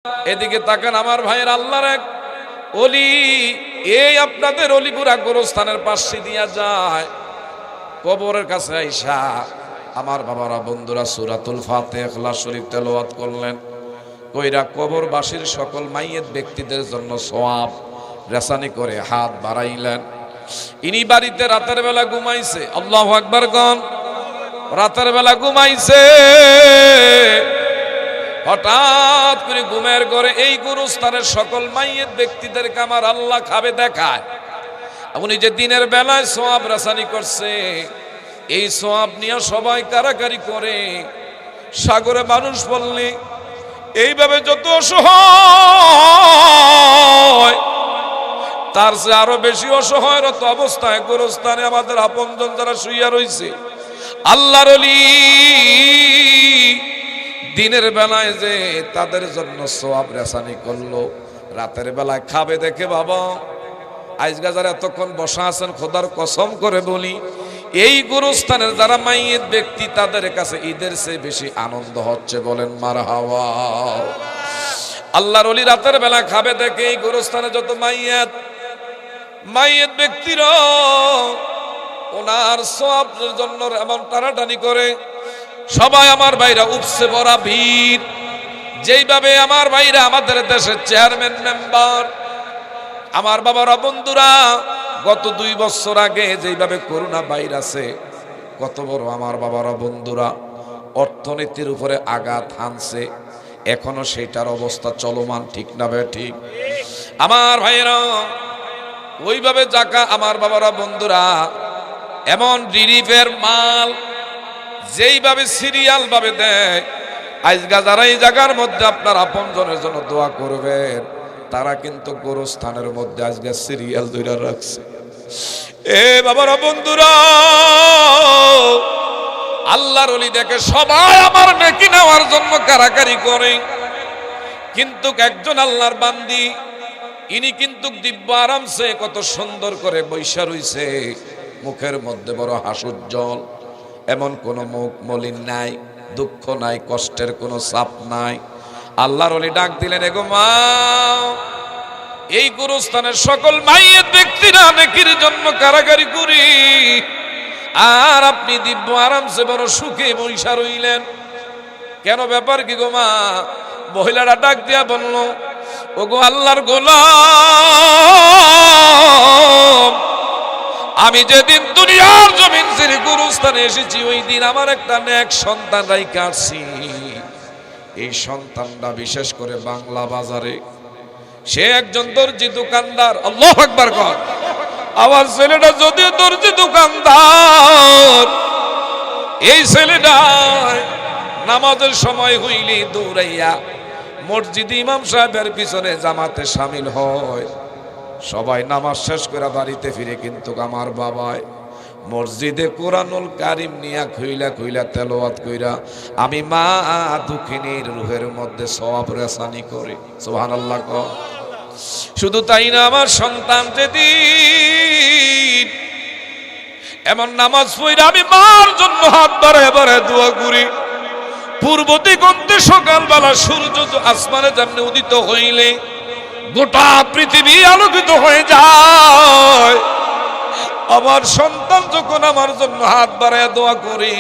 এদিকে তাকান আমার ভাইয়ের আল্লাহর এক ওলি, এই আপনাদের অলিপুরা গোরস্থানের পাশে দিয়া যায়, কবরের কাছে আইসা আমার বাবারা বন্ধুরা সূরাতুল ফাতিহা ইখলাস শরীফ তেলাওয়াত করলেন। কইরা কবরবাসীর সকল মাইয়েত ব্যক্তিদের জন্য সওয়াব রেসানি করে হাত বাড়াইলেন। ইনি বাড়িতে রাতের বেলা ঘুমাইছে, আল্লাহু আকবার গন, রাতের বেলা ঘুমাইছে। হঠাৎ করে ঘুমের ঘরে এই গুরুস্থানের সকল মাইয়েত ব্যক্তিদেরকে আমার আল্লাহ খাবে দেখায়। উনি যে দিনের বেলায় সওয়াব রাসানি করছে, এই সওয়াব নিয়ে সবাই কারাকারি করে। সাগরে মানুষ বললে এইভাবে যত অসহায়, তার চেয়ে আরো বেশি অসহায়রত অবস্থায় গোরস্থানে আমাদের আপনজন যারা শুইয়া রইছে, আল্লাহর ওলি দিনের বেলায় যে তাদের জন্য সওয়াব রেসানি করলো, রাতের বেলায় খাবে দেখে বাবা আজকে যারা এতক্ষণ বসা আছেন, খোদার কসম করে বলি এই গুরুস্থানের যারা মাইয়েত ব্যক্তি তাদের কাছে ঈদের চেয়ে বেশি আনন্দ হচ্ছে, বলেন মারহাবা। আল্লাহর ওলি রাতের বেলা খাবে দেখে এই গুরুস্থানে যত মাইয়েত ব্যক্তিরা ওনার সওয়াবের জন্য এমন টানাটানি করে। সবাই আমার ভাইরা উপসে ভরা ভিড়। যেইভাবে আমার ভাইরা আমাদের দেশের চেয়ারম্যান মেম্বার, আমার বাবারা বন্ধুরা গত 2 বছর আগে যেইভাবে করোনা ভাইরাসে কত বড় আমার বাবারা বন্ধুরা অর্থনীতির উপরে আঘাত হানছে, এখনো সেটার অবস্থা চলমান, ঠিক না বে ঠিক? আমার ভাইরা ওইভাবে জাকা আমার বাবারা বন্ধুরা এমন রিলিফের মাল যেইভাবে সিরিয়াল ভাবে দেয়, আজকে যারা এই জায়গার মধ্যে আপনার আপনজনের জন্য দোয়া করবেন, তারা কিন্তু গোরস্থানের মধ্যে আজকে সিরিয়াল ধরে রাখছে। এ বাবারা বন্ধুরা, আল্লাহর ওলি দেখে সবাই আমার নেকি নেওয়ার জন্য কারাকারি করে, কিন্তু একজন আল্লাহর বান্দি ইনি কিন্তু দিব্য আরামসে কত সুন্দর করে বৈশা রইছে, মুখের মধ্যে বড় হাস্যোজ্জ্বল, এমন কোনো মুখ মলিন নাই, দুঃখ নাই, কষ্টের কোনো চাপ নাই। আল্লাহর ওলি ডাক দিলেন, এগো মা, এই গুরুস্থানের সকল মাইয়েত ব্যক্তিরা নেকির জন্য কারাকারি করি, আর আপনি দিব্য আরামসে বড় সুখে বৈশা রইলেন, কেন ব্যাপার কি গো মা? মহিলারা ডাক দিয়া বলল, ওগো আল্লাহর গোলাম, আমি যেদিন দুনিয়ার জমিন ছেড়ে গুরুস্থানে এসেছি, ওই দিন আমার একটা নেক সন্তান রাইখা আসছি। এই সন্তানটা বিশেষ করে বাংলা বাজারে, সে একজন দর্জি দোকানদার। আল্লাহু আকবার কর। আমার ছেলেটা যদি দর্জি দোকানদার, এই ছেলেটা নামাজের সময় হইলে দৌড়াইয়া মসজিদ ইমাম সাহেবের পিছনে জামাতে শামিল হয়। সবাই নামাজ শেষ করে বাড়িতে ফিরে, কিন্তু আমার বাবাই মসজিদে কোরআনুল কারিম নিয়া খুইলা খুইলা তেলাওয়াত কইরা আমি মা দুঃখিনীর রুহের মধ্যে সওয়াব রেসানি করে। সুবহানাল্লাহ। শুধু তাই না, আমার সন্তান যেদিন এমন নামাজ পড়া আমি মার জন্য হাত বাড়ায় বাড়ায় দোয়া করি, পূর্ব দিগন্তে সকালবেলা সূর্য আসমানে যেমনি উদিত হইলে গোটা পৃথিবী আলোকিত হয়ে যায়, আমার সন্তান যখন আমার জন্য হাত বাড়ায় দোয়া করি,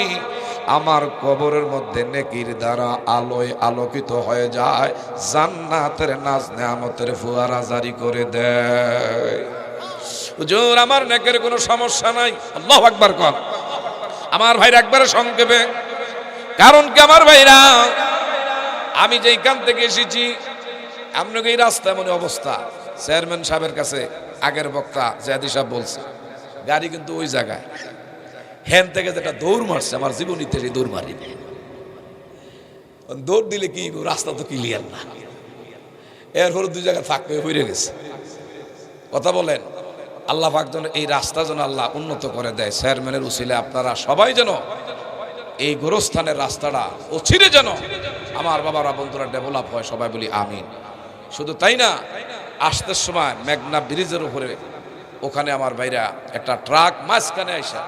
আমার কবরের মধ্যে নেকির দ্বারা আলোয় আলোকিত হয়ে যায়, জান্নাতের নাজ নেয়ামতের ফুয়ারা জারি করে দেয়। হুজুর আমার নেকের কোনো সমস্যা নাই। আল্লাহু আকবার কর। আমার ভাইরা একবারে সংক্ষেপে, কারণ কি আমার ভাইরা, আমি যেইখান থেকে এসেছি আপনাকে এই রাস্তা এমন অবস্থা, চেয়ারম্যান সাহেবের কাছে আগের বক্তা জায়দি সাহেব বলছে, গাড়ি কিন্তু ওই জায়গায় হ্যান থেকে যেটা দৌড় মারছে, আমার জীবনীতে সেই দৌড় মারিনি। দৌড় দিলে কি, রাস্তা তো ক্লিয়ার না, এরপর 2 জায়গায় ফাঁক পেয়ে পড়ে গেছে। কথা বলেন, আল্লাহ পাক যেন এই রাস্তা যেন আল্লাহ উন্নত করে দেয়। চেয়ারম্যানের উসিলে আপনারা সবাই যেন এই গোরস্থানের রাস্তাটা অচিরে যেন আমার বাবারা বন্ধুরা ডেভেলপ হয়, সবাই বলি আমিন। শুধু তাই না, আসতে সময় মেঘনা ব্রিজের উপরে ওখানে আমার ভাইরা একটা ট্রাক মাঝখানে আইসা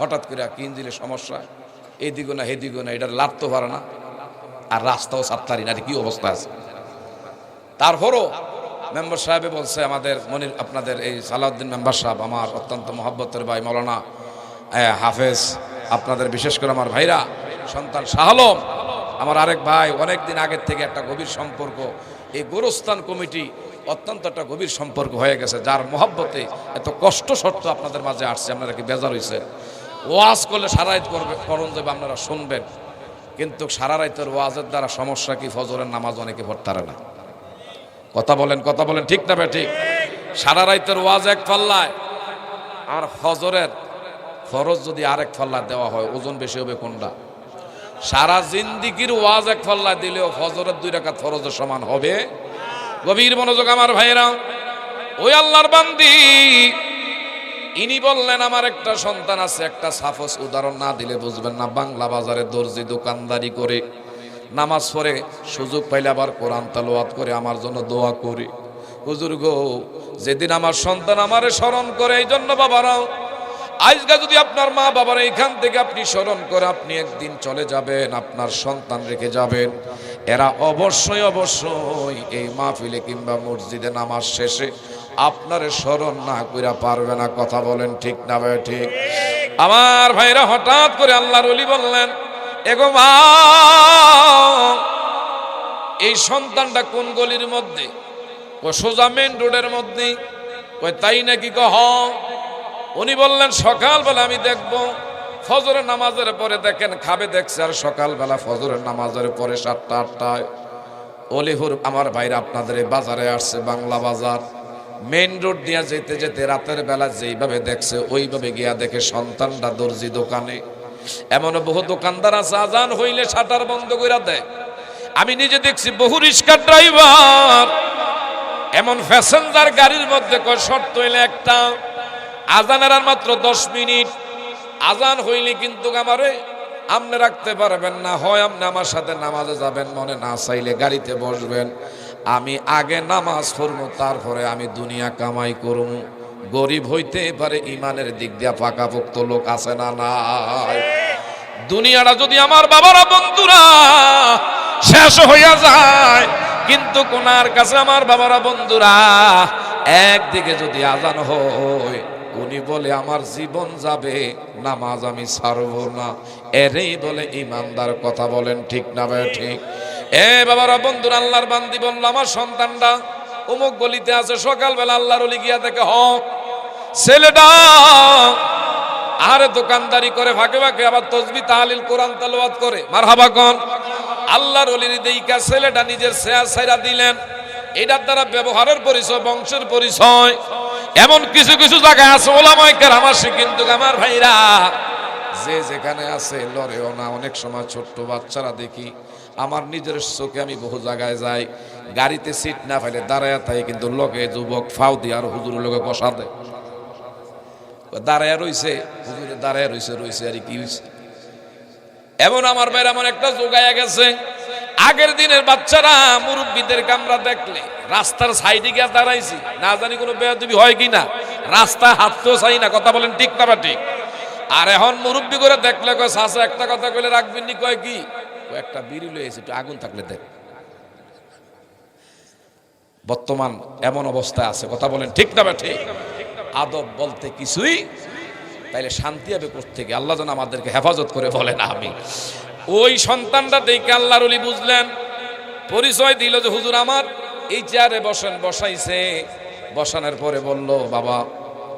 হঠাৎ করে কি ইঞ্জিনের সমস্যা, এদিকে না হেদিকে না, এটা লাভতে পারে না, আর রাস্তাও সাপ্তারি না, কি অবস্থা আছে। তারপরও মেম্বার সাহেবে বলছে আমাদের মনির আপনাদের এই সালাউদ্দিন মেম্বার সাহেব আমার অত্যন্ত মহব্বতের ভাই মৌলানা হাফেজ, আপনাদের বিশেষ করে আমার ভাইরা সন্তান শাহ আলম, আমার আরেক ভাই, অনেক দিন আগের থেকে একটা গভীর সম্পর্ক, এই গোরস্থান কমিটি অত্যন্ত একটা গভীর সম্পর্ক হয়ে গেছে, যার মহব্বতে এত কষ্ট সত্ত্বেও আপনাদের মাঝে আসছে। আপনারা কি বেজার হয়েছে? ওয়াজ করলে সারা রাত করণ যাবে, আপনারা শুনবেন, কিন্তু সারা রাতের ওয়াজের দ্বারা সমস্যা কি? ফজরের নামাজ অনেকে পড়তে পারে না। কথা বলেন ঠিক না ঠিক? সারা রাতের ওয়াজ এক পাল্লায়, আর ফজরের ফরজ যদি আরেক পাল্লায় দেওয়া হয়, ওজন বেশি হবে কোনটা? সারা জিন্দিগির ওয়াজ এক পাল্লায় দিলেও ফজরের 2 রাকাত ফরজের সমান হবে। গভীর মনোযোগ আমার ভাইরা, ওই আল্লাহর বান্দি ইনি বললেন আমার একটা সন্তান আছে, একটা সাফস উদাহরণ না দিলে বুঝবেন না। বাংলা বাজারে দর্জি দোকানদারি করে, নামাজ পড়ে, সুযোগ পাইলে আবার কোরআন তেলাওয়াত করে, আমার জন্য দোয়া করে। হুজুর গো, যেদিন আমার সন্তান আমারে স্মরণ করে, এই জন্য বাবারাও আজকে যদি আপনার মা বাবার এইখান থেকে আপনি স্মরণ করে আপনি একদিন চলে যাবেন, আপনার সন্তান রেখে যাবেন, এরা অবশ্যই এই মাহফিলে কিংবা মসজিদে নামাজ শেষে আপনার স্মরণ না কইরা পারবে না। কথা বলেন ঠিক না ভাই ঠিক? আমার ভাইরা, হঠাৎ করে আল্লাহর ওলি বললেন, এগো মা, এই সন্তানটা কোন গলির মধ্যে? ও সোজা মেন রোডের মধ্যে। কই তাই নাকি? কহ। উনি বললেন সকালবেলা আমি দেখব, ফজরের নামাজের পরে দেখেন খাবে দেখছে, আর সকালবেলা ফজরের নামাজের পরে 7টা 8টায় অলিহুর আমার ভাইরা আপনাদের এই বাজারে আসছে, বাংলা বাজার মেইন রোড দিয়ে যেতে যেতে রাতের বেলা যেইভাবে দেখছে ওইভাবে গিয়া দেখে সন্তানটা দর্জি দোকানে। এমন বহু দোকানদার আছে আজান হইলে শাটার বন্ধ করে দেয়। আমি নিজে দেখছি বহু রিক্সা ড্রাইভার এমন প্যাসেঞ্জার গাড়ির মধ্যে কয় শর্ত হইলে একটা, আজানের আর মাত্র 10 মিনিট, আজান হইলে কিন্তু আমারে আপনি রাখতে পারবেন না, হয় আপনি আমার সাথে নামাজে যাবেন, মনে না চাইলে গাড়িতে বসবেন, আমি আগে নামাজ পড়ব, তারপরে আমি দুনিয়া কামাই করব। গরিব হইতে পারে, ইমানের দিক দিয়া পাকাপোক্ত লোক আছে না নাই? দুনিয়াটা যদি আমার বাবারা বন্ধুরা শেষ হইয়া যায়, কিন্তু কোনার কাছে আমার বাবারা বন্ধুরা একদিকে যদি আজান হয়, উনি বলে আমার জীবন যাবে, নামাজ আমি ছাড়ব না, এরেই বলে ইমানদার। কথা বলেন ঠিক না ভাই ঠিক? বাবারা বন্ধুরা, আল্লাহর বান্দি বলল আমার সন্তানটা অমুক গলিতে আছে। সকালবেলা আল্লাহর ওলি গিয়া দেখে ছেলেটা আরে দোকানদারি করে, ফাঁকে ফাঁকে আবার তাসবিহ তাহলিল কোরআন তেলাওয়াত করে। মারহাবা কোন? আল্লাহর ওলির দেইকা ছেলেটা নিজের শেয়ার ছাইরা দিলেন। এটার দ্বারা ব্যবহারের পরিচয়, বংশের পরিচয়। এমন কিছু কিছু জায়গায় আছে ওলামায়ে কেরাম আসে, কিন্তু আমার ভাইরা যে যেখানে আছে লড়েও না। অনেক সময় ছোট্ট বাচ্চারা দেখি, আমার নিজের চোখে আমি বহু জায়গায় যাই, গাড়িতে সিট না পাইলে দাঁড়ায় থাকে, কিন্তু লোকে যুবক ফাও দিয়ে আর হুজুরের লোকে কষা দেয়। দাঁড়ায় রইছে, হুজুরে দাঁড়ায় রইছে আর কি হয়েছে? এমন আমার ভাইরা এমন একটা যোগায়া গেছে, আগের দিনের বাচ্চারা মুরব্বীদেরকে আমরা দেখলে রাস্তার সাইডে গিয়ে দাঁড়াইছি, না জানি কোনো বেয়াদবি হয় কিনা, রাস্তায় হাঁটতেও চাই না। কথা বলেন ঠিক না বা ঠিক? আর এখন মুরব্বী করে দেখলে কয় চাচা একটা কথা কইলে রাখবেন নি? কয় কি? একটা বিড়ি লইছে, একটু আগুন থাকলে দেখ। বর্তমান এমন অবস্থায় আছে। কথা বলেন ঠিক না বা ঠিক? আদব বলতে কিছুই, তাইলে শান্তি হবে কোত্থেকে? আল্লাহ যেন আমাদেরকে হেফাজত করে বলেন আমি। ওই সন্তানটা দেখে আল্লাহর ওলি বুঝলেন, পরিচয় দিল যে হুজুর আমার এই চেয়ারে বসেন। বসাইছে, বসানোর পরে বলল বাবা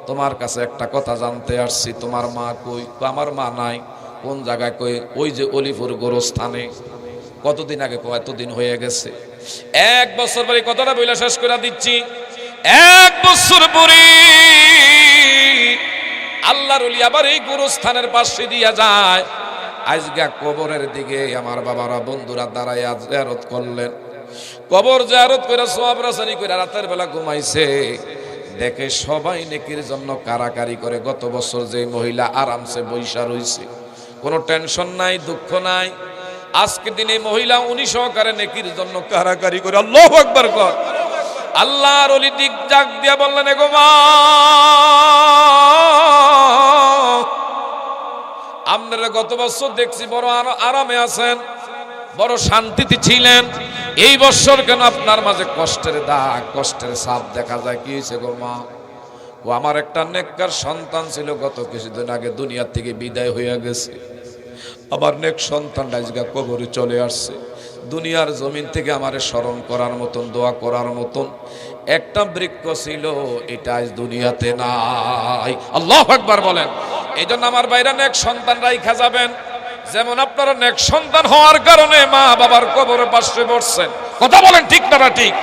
তোমার কাছে একটা কথা জানতে আসছি, তোমার মা কই? আমার মা নাই। কোন জায়গায়? কই ওই যে অলিপুর গোরস্থানে। কতদিন আগে? এতদিন হয়ে গেছে। 1 বছর পরে কথাটা বইলা শেষ করে দিচ্ছি। 1 বছর পরে আল্লাহর ওলি আবার এই গোরস্থানের পাশে দিয়া যায়। আজকে কবরের দিকে আমার বাবারা বন্ধুরা দাঁড়াইয়া জিয়ারত করলেন। কবর জিয়ারত করে সওয়াব রাসানি করে রাতের বেলা ঘুমাইছে, দেখে সবাই নেকির জন্য কারাকারি করে। গত বছর যে মহিলা আরামসে বৈশা রইছে, কোনো টেনশন নাই, দুঃখ নাই, আজকে দিনে মহিলা উনি সহকারে নেকির জন্য কারাকারি করে। আল্লাহু আকবার কর। আল্লাহর ওলি দিক জাগ দিয়া বললেন, এগো মা, আপনারা গত বছর দেখছি বড় আরামে আছেন, বড় শান্তিতে ছিলেন। এই বছর কেন আপনার মাঝে কষ্টের দাগ, কষ্টের ছাপ দেখা যায়? কি হয়েছে গো মা? ও আমার একটা নেককার সন্তান ছিল, গত কিছুদিন আগে দুনিয়া থেকে বিদায় হয়ে গেছে। আমার নেক সন্তানটা আজকে কবরে চলে আসছে। দুনিয়ার জমিন থেকে আমারে স্মরণ করার মতন, দোয়া করার মতন একটা বৃক্ষ ছিল, এটা আজ দুনিয়াতে নাই। আল্লাহু আকবার বলেন। এই জন্য আমার বাইরে নেক সন্তান রাইখা যাবেন। যেমন আপনারা নেক সন্তান হওয়ার কারণে মা বাবার কবরে পাশে বসছেন, কথা বলেন ঠিক না ঠিক?